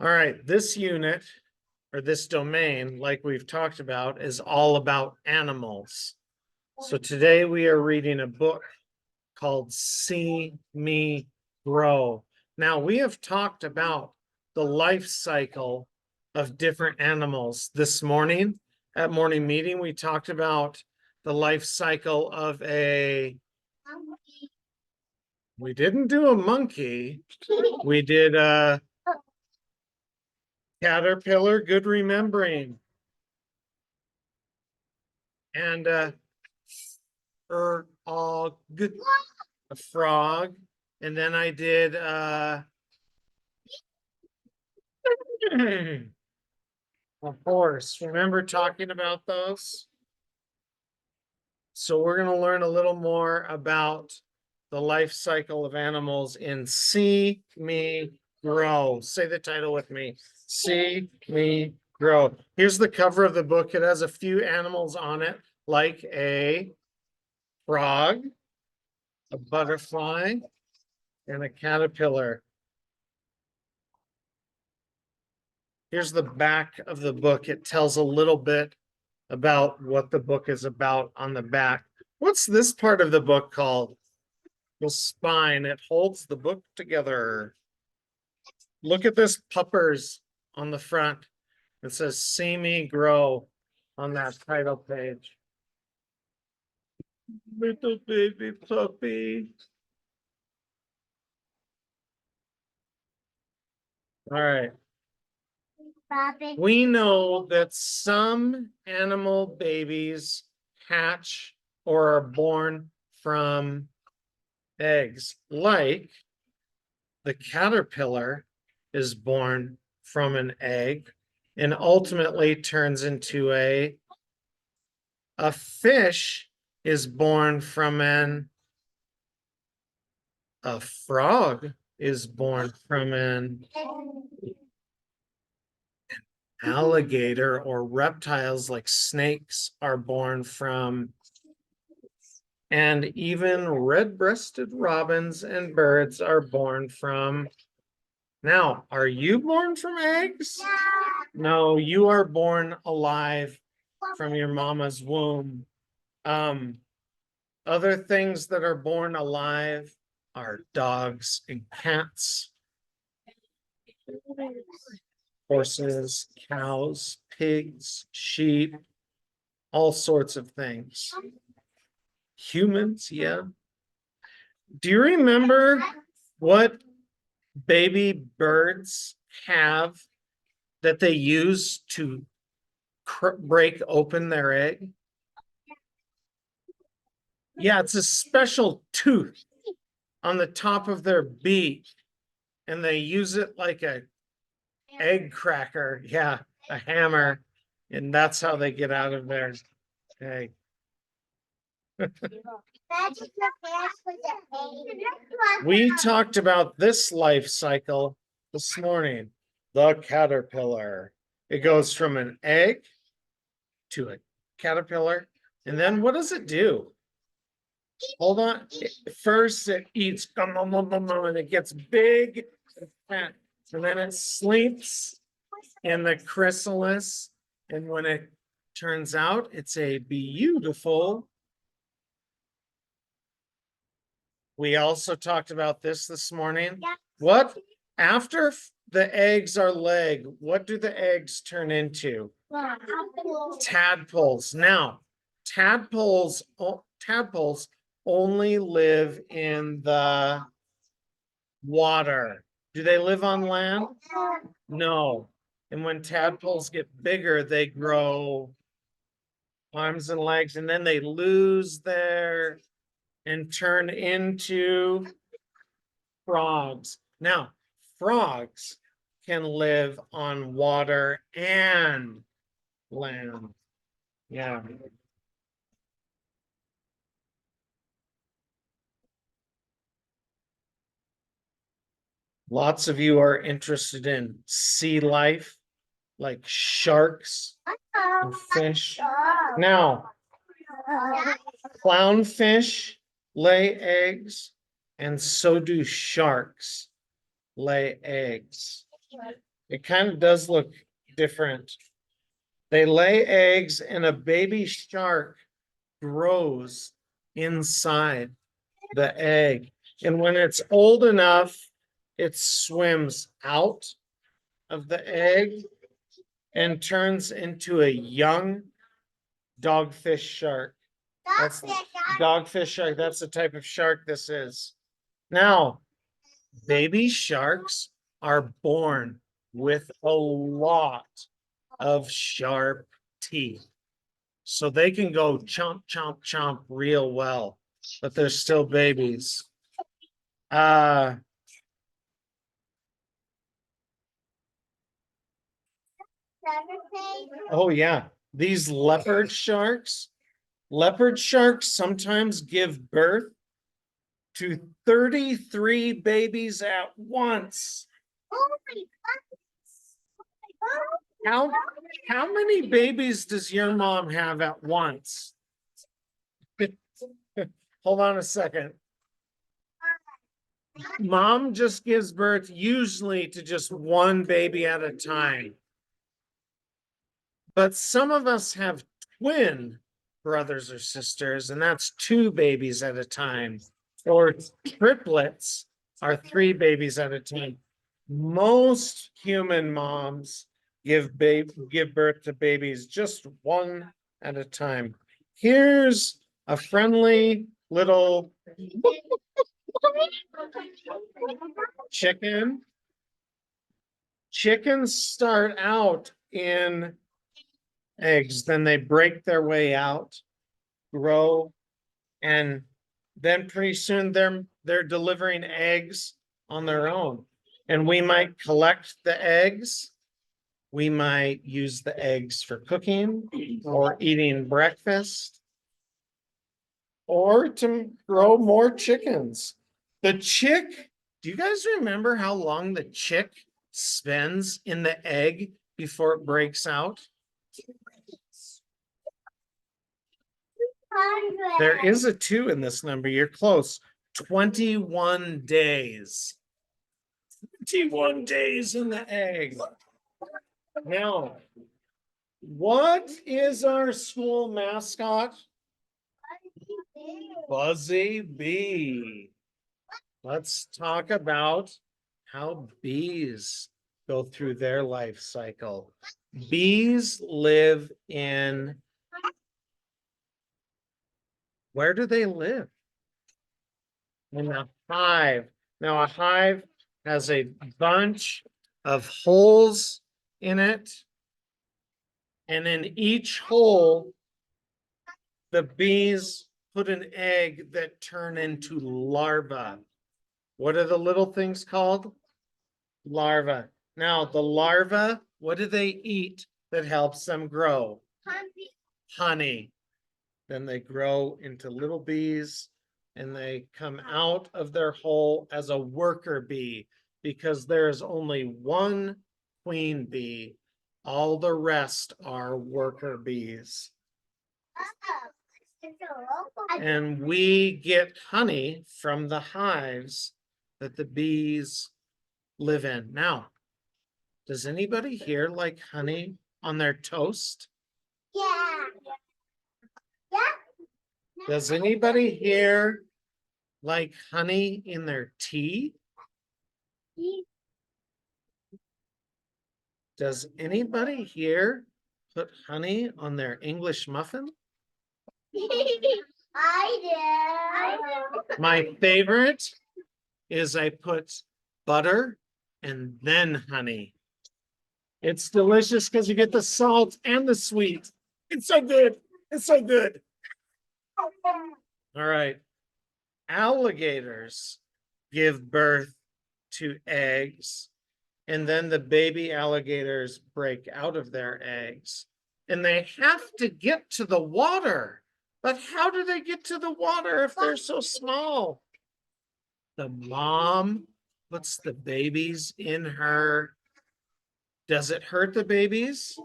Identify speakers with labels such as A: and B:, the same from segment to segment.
A: All right, this unit or this domain, like we've talked about, is all about animals. So today we are reading a book called See Me Grow. Now, we have talked about the life cycle of different animals. This morning at morning meeting, we talked about the life cycle of we didn't do a monkey. We did a caterpillar, good remembering. And all good, a frog. And then I did a horse. Remember talking about those? So we're going to learn a little more about the life cycle of animals in See Me Grow. Say the title with me. See Me Grow. Here's the cover of the book. It has a few animals on it, like a frog, a butterfly, and a caterpillar. Here's the back of the book. It tells a little bit about what the book is about on the back. What's this part of the book called? The spine. It holds the book together. Look at this puppers on the front. It says See Me Grow on that title page. Little baby puppy. All right. We know that some animal babies hatch or are born from eggs, like the caterpillar is born from an egg and ultimately turns into a fish is born from a frog is born from an alligator, or reptiles like snakes are born from, and even red-breasted robins and birds are born from. Now, are you born from eggs? No, you are born alive from your mama's womb. Other things that are born alive are dogs and cats, horses, cows, pigs, sheep, all sorts of things. Humans, yeah. Do you remember what baby birds have that they use to break open their egg? Yeah, it's a special tooth on the top of their beak, and they use it like a egg cracker. Yeah, a hammer, and that's how they get out of their egg. We talked about this life cycle this morning. The caterpillar. It goes from an egg to a caterpillar. And then what does it do? Hold on. First, it eats and it gets big and fat. And then it sleeps in the chrysalis. And when it turns out, it's a beautiful. We also talked about this morning. Yeah. What after the eggs are laid, what do the eggs turn into? Tadpoles. Now, tadpoles only live in the water. Do they live on land? No. And when tadpoles get bigger, they grow arms and legs, and then they lose their and turn into frogs. Now, frogs can live on water and land. Yeah. Lots of you are interested in sea life, like sharks and fish. Now, clownfish lay eggs, and so do sharks lay eggs. It kind of does look different. They lay eggs and a baby shark grows inside the egg. And when it's old enough, it swims out of the egg and turns into a young dogfish shark. That's dogfish shark. That's the type of shark this is. Now, baby sharks are born with a lot of sharp teeth. So they can go chomp, chomp, chomp real well, but they're still babies. Oh yeah, these leopard sharks sometimes give birth to 33 babies at once. How many babies does your mom have at once? Hold on a second. Mom just gives birth usually to just one baby at a time. But some of us have twin brothers or sisters, and that's two babies at a time. Or triplets are three babies at a time. Most human moms give birth to babies just one at a time. Here's a friendly little chicken. Chickens start out in eggs, then they break their way out, grow, and then pretty soon they're delivering eggs on their own. And we might collect the eggs. We might use the eggs for cooking or eating breakfast or to grow more chickens. The chick, do you guys remember how long the chick spends in the egg before it breaks out? There is a 2 in this number. You're close. 21 days. 21 days in the egg. Now, what is our school mascot? Buzzy Bee. Let's talk about how bees go through their life cycle. Bees live in, where do they live? In a hive. Now, a hive has a bunch of holes in it. And in each hole, the bees put an egg that turn into larvae. What are the little things called? Larvae. Now, the larvae, what do they eat that helps them grow? Honey. Then they grow into little bees and they come out of their hole as a worker bee because there is only one queen bee. All the rest are worker bees. And we get honey from the hives that the bees live in. Now, does anybody here like honey on their toast?
B: Yeah. Yeah.
A: Does anybody here like honey in their tea? Does anybody here put honey on their English muffin?
B: I do.
A: My favorite is I put butter and then honey. It's delicious because you get the salt and the sweet. It's so good. It's so good. All right. Alligators give birth to eggs, and then the baby alligators break out of their eggs, and they have to get to the water. But how do they get to the water if they're so small? The mom puts the babies in her. Does it hurt the babies?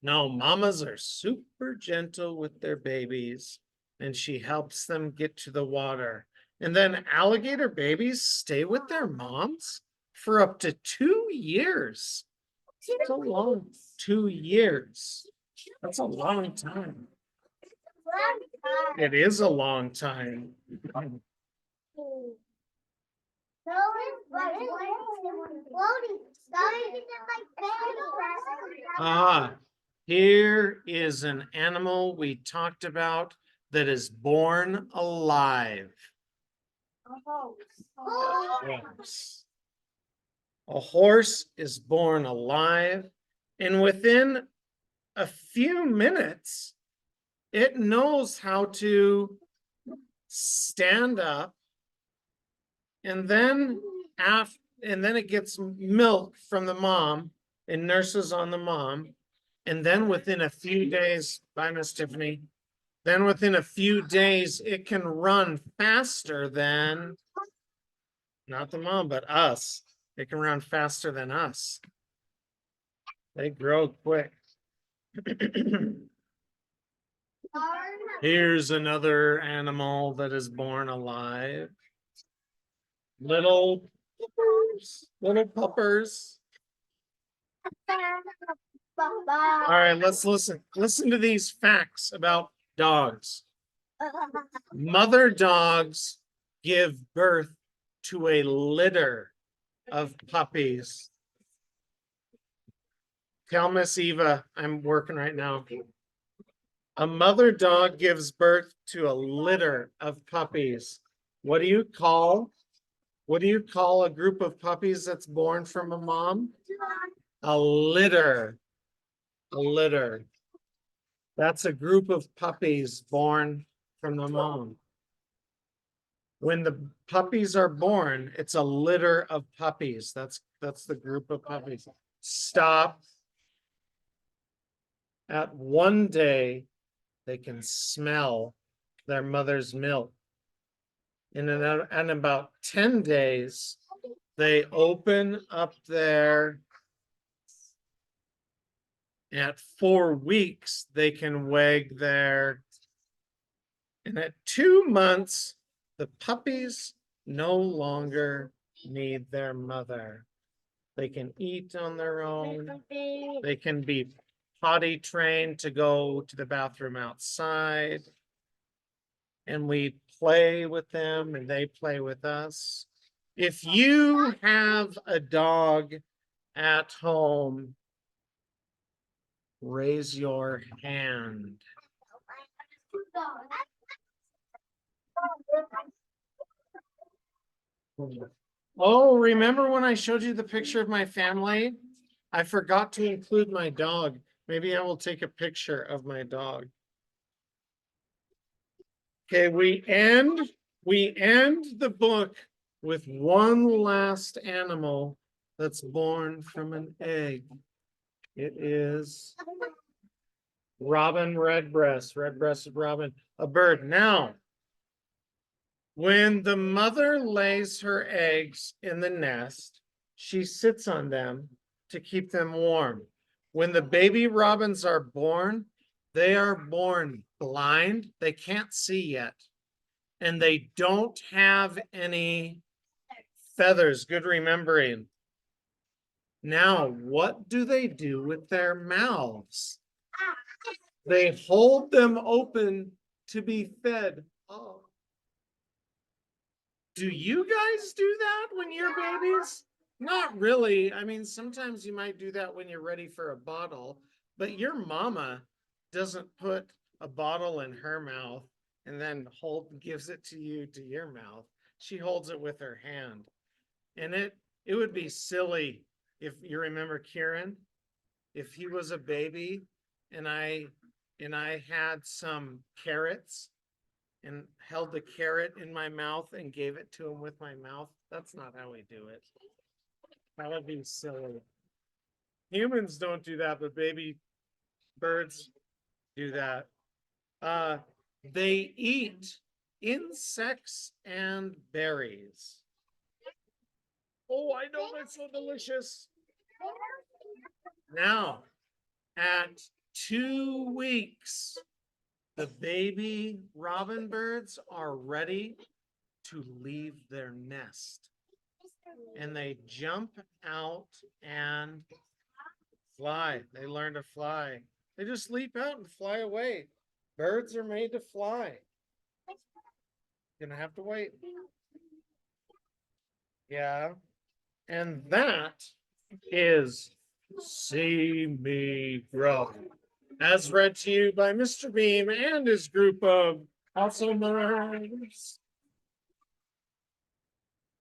A: No, mamas are super gentle with their babies, and she helps them get to the water. And then alligator babies stay with their moms for up to 2 years. It's a long 2 years. That's a long time. It is a long time. Ah, here is an animal we talked about that is born alive. Horse. A horse is born alive, and within a few minutes, it knows how to stand up, and then it gets milk from the mom and nurses on the mom, and then within a few days, bye Miss Tiffany, then within a few days, it can run faster than, not the mom, but us. It can run faster than us. They grow quick. Here's another animal that is born alive. Little puppers. All right, let's listen. Listen to these facts about dogs. Mother dogs give birth to a litter of puppies. Tell Miss Eva, I'm working right now. A mother dog gives birth to a litter of puppies. What do you call a group of puppies that's born from a mom? A litter. A litter. That's a group of puppies born from the mom. When the puppies are born, it's a litter of puppies. That's the group of puppies. Stop. At one day, they can smell their mother's milk. And in about 10 days, they open up their, at 4 weeks, they can wag their, and at 2 months, the puppies no longer need their mother. They can eat on their own. They can be potty trained to go to the bathroom outside. And we play with them and they play with us. If you have a dog at home, raise your hand. Oh, remember when I showed you the picture of my family? I forgot to include my dog. Maybe I will take a picture of my dog. Okay, we end the book with one last animal that's born from an egg. It is robin redbreast, red-breasted robin, a bird. Now, when the mother lays her eggs in the nest, she sits on them to keep them warm. When the baby robins are born, they are born blind. They can't see yet. And they don't have any feathers. Good remembering. Now, what do they do with their mouths? They hold them open to be fed. Oh. Do you guys do that when you're babies? Not really. I mean, sometimes you might do that when you're ready for a bottle, but your mama doesn't put a bottle in her mouth and then gives it to you to your mouth. She holds it with her hand. And it would be silly if you remember Kieran, if he was a baby and I had some carrots and held the carrot in my mouth and gave it to him with my mouth. That's not how we do it. That would be silly. Humans don't do that, but baby birds do that. They eat insects and berries. Oh, I know, that's so delicious. Now, at 2 weeks, the baby robin birds are ready to leave their nest. And they jump out and fly. They learn to fly. They just leap out and fly away. Birds are made to fly. Gonna have to wait. Yeah. And that is See Me Grow, as read to you by Mr. Beam and his group of customers.